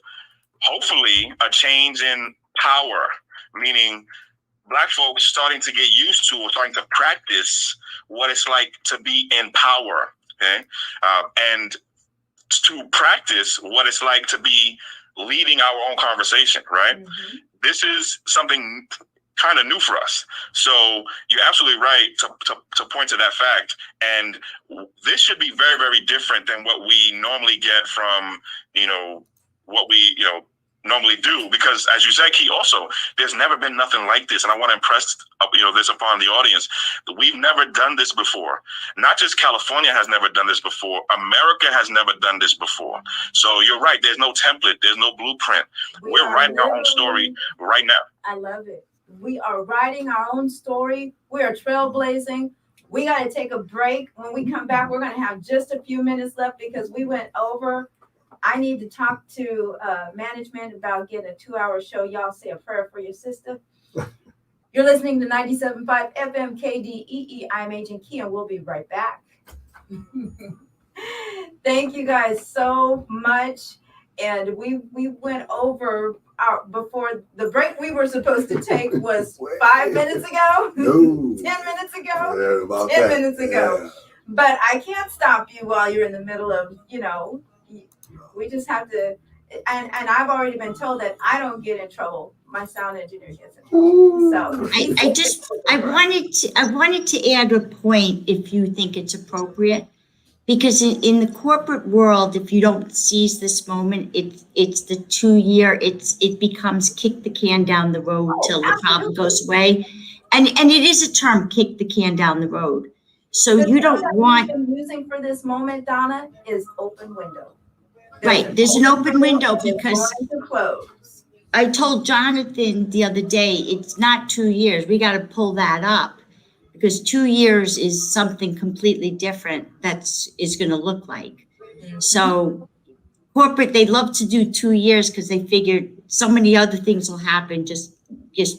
Speaker 6: hopefully a change in power, meaning Black folks starting to get used to or starting to practice what it's like to be in power, okay? And to practice what it's like to be leading our own conversation, right? Mm-hmm. This is something kind of new for us. So you're absolutely right to point to that fact. And this should be very, very different than what we normally get from, what we, normally do, because as you said, Key, also, there's never been nothing like this. And I want to impress, this upon the audience. We've never done this before. Not just California has never done this before. America has never done this before. So you're right. There's no template. There's no blueprint. We're writing our own story right now.
Speaker 1: I love it. We are writing our own story. We are trailblazing. We got to take a break. When we come back, we're going to have just a few minutes left because we went over. I need to talk to management about getting a 2-hour show. Y'all say a prayer for your sister. You're listening to 97.5 FM KDEE. I'm Agent Key, and we'll be right back. Thank you guys so much. And we went over before the break we were supposed to take was 5 minutes ago, no. 10 minutes ago, 10 minutes ago. Yeah. But I can't stop you while you're in the middle of, we just have to, and I've already been told that I don't get in trouble. My sound engineer gets in trouble. So
Speaker 2: I wanted to add a point if you think it's appropriate, because in the corporate world, if you don't seize this moment, it's the 2-year. It becomes kick the can down the road till the problem goes away, and it is a term, kick the can down the road. So you don't want.
Speaker 1: What I'm using for this moment, Donna, is open window.
Speaker 2: There's an open window because I told Jonathan the other day, it's not 2 years. We got to pull that up because 2 years is something completely different is going to look like. Mm-hmm. So corporate, they love to do 2 years because they figured so many other things will happen. Just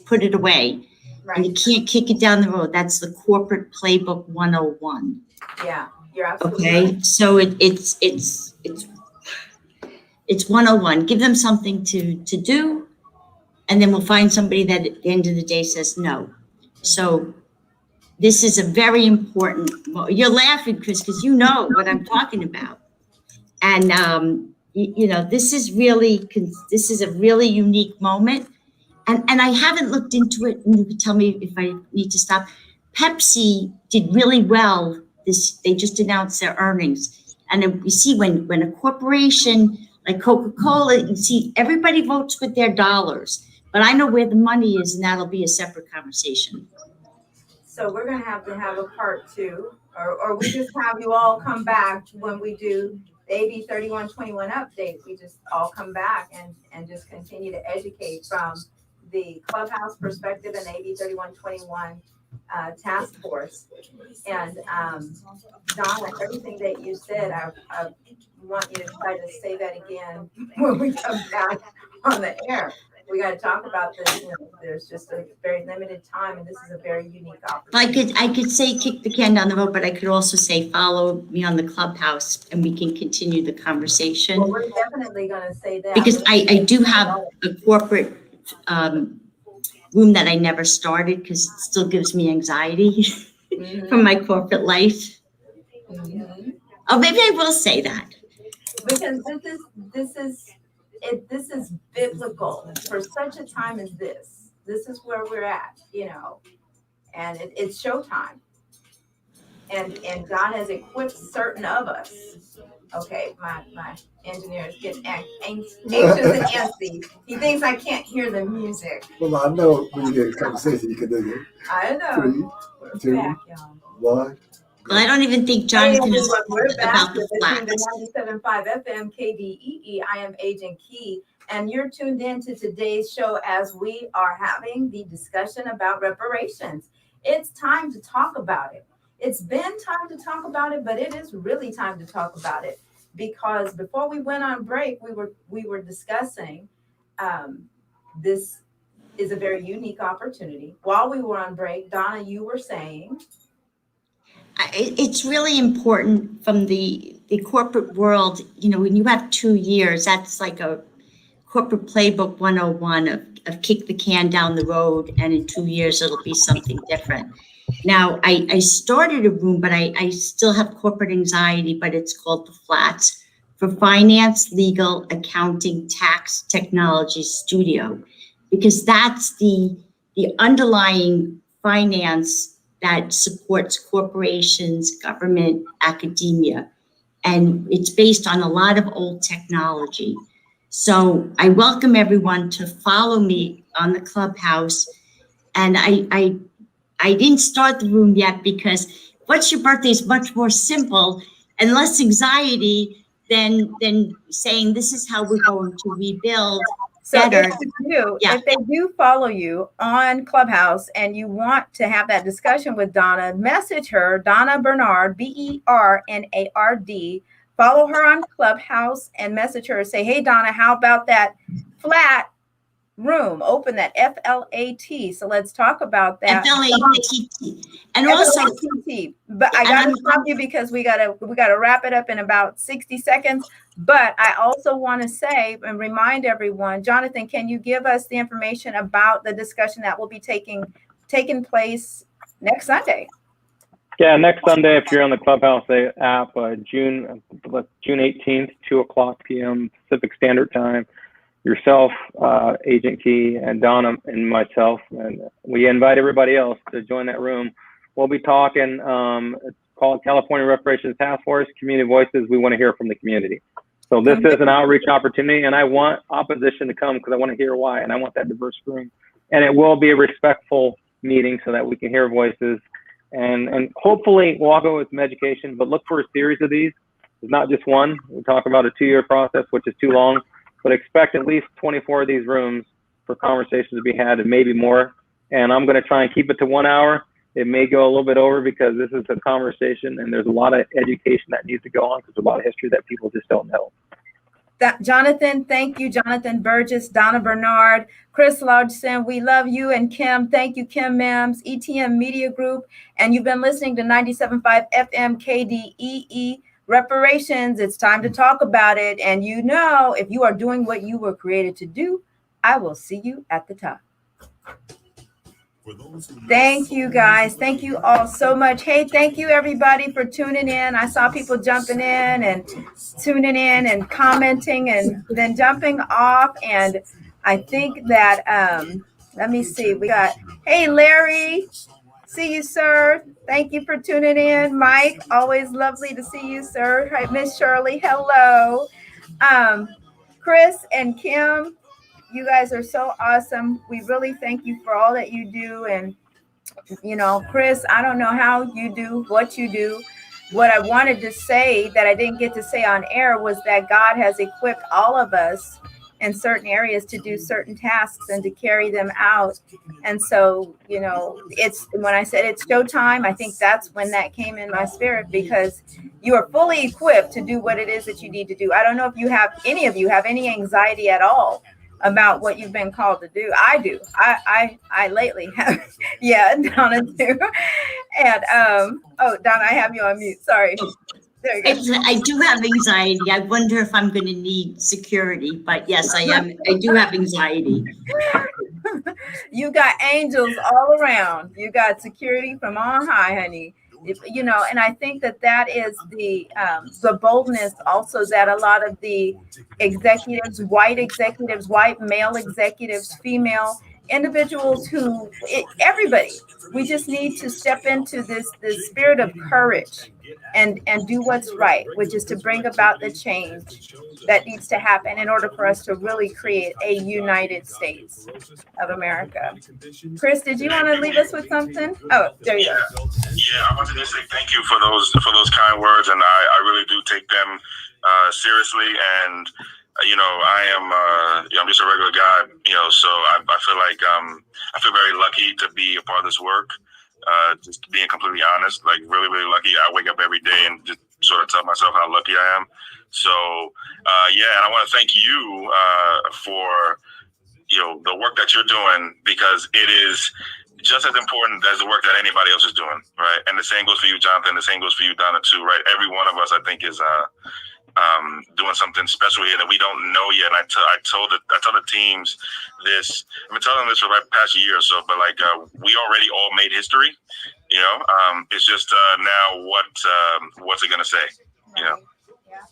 Speaker 2: put it away. Right. And you can't kick it down the road. That's the corporate playbook 101.
Speaker 1: Yeah, you're absolutely
Speaker 2: right. So it's 101. Give them something to do, and then we'll find somebody that at the end of the day says no. So this is a very important. Well, you're laughing, Chris, because you know what I'm talking about, and this is a really unique moment, and I haven't looked into it. And you can tell me if I need to stop. Pepsi did really well. They just announced their earnings, and we see when a corporation like Coca-Cola, you see everybody votes with their dollars, but I know where the money is, and that'll be a separate conversation.
Speaker 1: So we're going to have a part 2, or we just have you all come back when we do the AB 3121 update. We just all come back and just continue to educate from the Clubhouse perspective and AB 3121 task force. And Donna, everything that you said, I want you to try to say that again when we come back on the air. We got to talk about this. There's just a very limited time, and this is a very unique opportunity.
Speaker 2: I could say kick the can down the road, but I could also say follow me on the Clubhouse, and we can continue the conversation.
Speaker 1: Well, we're definitely going to say that
Speaker 2: because I do have a corporate room that I never started because it still gives me anxiety from my corporate life. Mm-hmm. Oh, maybe I will say that.
Speaker 1: Because this is biblical for such a time as this. This is where we're at, and it's showtime. And God has equipped certain of us. Okay, my engineer is getting anxious and antsy. He thinks I can't hear the music.
Speaker 7: Well, I know when you get a conversation, you can do it.
Speaker 1: I know.
Speaker 7: 3, 2, 1.
Speaker 2: Well, I don't even think Jonathan is about the flats.
Speaker 1: 97.5 FM KDEE. I am Agent Key, and you're tuned in to today's show as we are having the discussion about reparations. It's time to talk about it. It's been time to talk about it, but it is really time to talk about it because before we went on break, we were discussing this is a very unique opportunity. While we were on break, Donna, you were saying.
Speaker 2: It's really important from the corporate world, when you have 2 years, that's like corporate playbook 101 of kick the can down the road, and in 2 years it'll be something different. Now, I started a room, but I still have corporate anxiety, but it's called The Flats, for finance, legal, accounting, tax, technology studio, because that's the underlying finance that supports corporations, government, academia. And it's based on a lot of old technology. So I welcome everyone to follow me on the Clubhouse. And I didn't start the room yet because What's Your Birthday is much more simple and less anxiety than saying this is how we're going to rebuild.
Speaker 1: So
Speaker 2: better.
Speaker 1: if they do follow you on Clubhouse and you want to have that discussion with Donna, message her, Donna Bernard, Bernard. Follow her on Clubhouse and message her. Say, hey, Donna, how about that flat room? Open that FLAT. So let's talk about that.
Speaker 2: FLAT. And also,
Speaker 1: but I got to stop you because we gotta wrap it up in about 60 seconds. But I also want to say and remind everyone, Jonathan, can you give us the information about the discussion that will be taking place next Sunday?
Speaker 3: Yeah, next Sunday, if you're on the Clubhouse app, June 18th, 2:00 p.m. Pacific Standard Time. Yourself, Agent Key, and Donna, and myself, and we invite everybody else to join that room. We'll be talking. It's called California Reparations Task Force, Community Voices. We want to hear from the community. So this is an outreach opportunity, and I want opposition to come because I want to hear why, and I want that diverse room. And it will be a respectful meeting so that we can hear voices. And hopefully we'll all go with some education, but look for a series of these. It's not just one. We talk about a 2-year process, which is too long, but expect at least 24 of these rooms for conversations to be had and maybe more. And I'm going to try and keep it to 1 hour. It may go a little bit over because this is a conversation and there's a lot of education that needs to go on because there's a lot of history that people just don't know.
Speaker 1: Jonathan, thank you. Jonathan Burgess, Donna Bernard, Chris Lodgson, we love you. And Kim, thank you, Kim Mims, ETM Media Group. And you've been listening to 97.5 FM KDEE. Reparations, it's time to talk about it. And if you are doing what you were created to do, I will see you at the top. Thank you, guys. Thank you all so much. Hey, thank you, everybody, for tuning in. I saw people jumping in and tuning in and commenting and then jumping off. And I think that, let me see. We got, hey, Larry. See you, sir. Thank you for tuning in. Mike, always lovely to see you, sir. Hi, Miss Shirley, hello. Chris and Kim, you guys are so awesome. We really thank you for all that you do. And, Chris, I don't know how you do what you do. What I wanted to say that I didn't get to say on air was that God has equipped all of us in certain areas to do certain tasks and to carry them out. And so, it's when I said it's showtime, I think that's when that came in my spirit, because you are fully equipped to do what it is that you need to do. I don't know if any of you have any anxiety at all about what you've been called to do. I do. I lately have. Yeah, Donna too. And Donna, I have you on mute. Sorry. There you go.
Speaker 2: I do have anxiety. I wonder if I'm going to need security, but yes, I am. I do have anxiety.
Speaker 1: You got angels all around. You got security from on high, honey. And I think that is the boldness also that a lot of the executives, white male executives, female individuals everybody, we just need to step into this spirit of courage and do what's right, which is to bring about the change that needs to happen in order for us to really create a United States of America. Chris, did you want to leave us with something? Oh, there you go.
Speaker 6: Yeah, I want to just say thank you for those kind words, and I really do take them seriously. And I'm just a regular guy, so I feel like I feel very lucky to be a part of this work. Just being completely honest, like really, really lucky. I wake up every day and just sort of tell myself how lucky I am. So, and I want to thank you for, the work that you're doing, because it is just as important as the work that anybody else is doing, right? And the same goes for you, Jonathan. The same goes for you, Donna, too, right? Every one of us, I think, is doing something special here that we don't know yet. And I told the teams this. I've been telling them this for the past year or so, but like we already all made history. You know, it's just now what's it gonna say? You know.
Speaker 1: Yeah.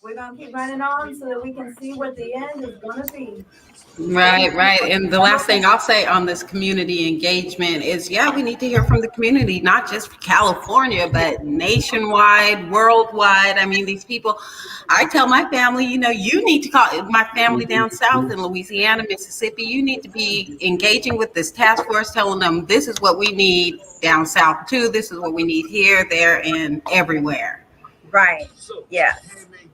Speaker 1: We're gonna keep running on so that we can see what the end is gonna be.
Speaker 4: Right. And the last thing I'll say on this community engagement is, yeah, we need to hear from the community, not just for California, but nationwide, worldwide. I mean, these people, I tell my family, you know, you need to call my family down south in Louisiana, Mississippi. You need to be engaging with this task force, telling them this is what we need down south too. This is what we need here, there, and everywhere.
Speaker 1: Right. Yeah.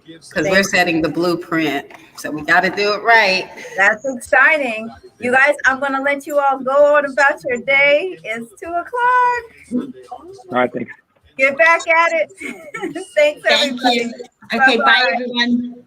Speaker 4: Because we're setting the blueprint. So we got to do it right.
Speaker 1: That's exciting. You guys, I'm going to let you all go on about your day. It's 2:00.
Speaker 3: All right, thanks.
Speaker 1: Get back at it. Thanks,
Speaker 2: Thank
Speaker 1: everybody.
Speaker 2: you. Okay,
Speaker 1: Bye-bye.
Speaker 2: bye everyone.